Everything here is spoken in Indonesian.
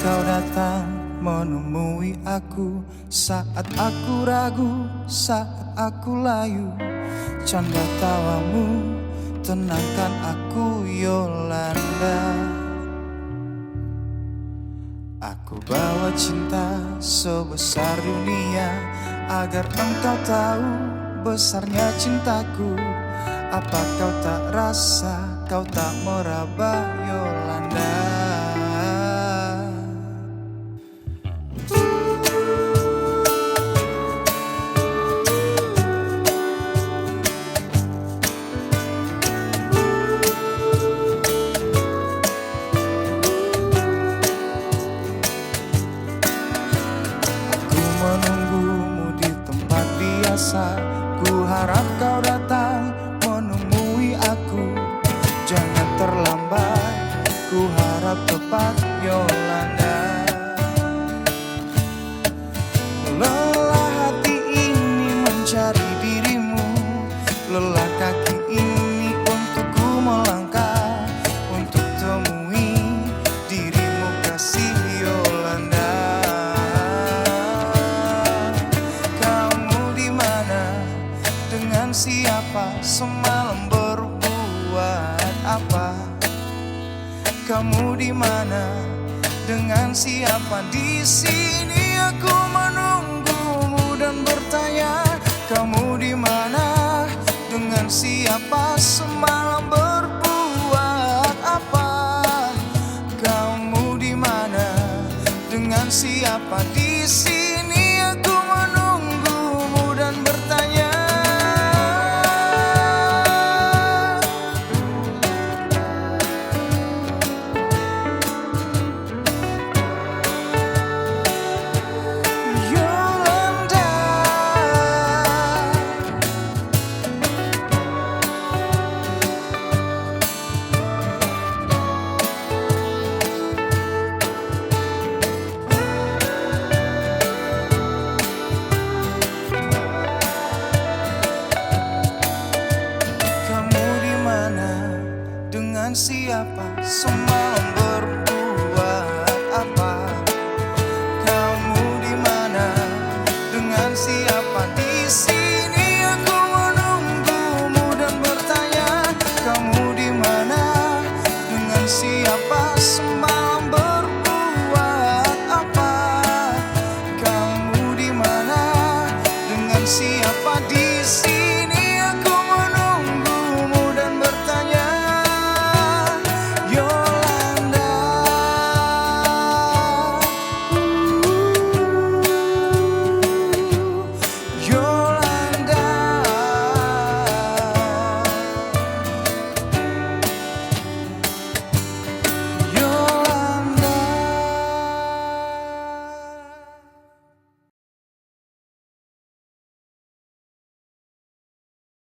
kau datang menemui aku, saat aku ragu, saat aku layu. Canda tawamu tenangkan aku, Yolanda. Aku bawa cinta sebesar dunia, agar engkau tahu besarnya cintaku. Apa kau tak rasa, kau tak meraba, Yolanda? Aku menunggumu di tempat biasa, ku harap kau datang menemui aku. Jangan terlambat, ku harap tepat, Yolanda. Lelah hati ini mencari dirimu, lelah kaki ini untuk ku melangkah, untuk temui dirimu, kasih Yolanda. Kamu di mana? Dengan siapa? Semalam berbuat apa? Kamu di mana? Dengan siapa? Di sini aku menunggumu dan bertanya, kamu di mana? Dengan siapa? Semalam berbuat apa? Kamu di mana? Dengan siapa? Di sini aku menunggumu dan bertanya. Dengan siapa? Semalam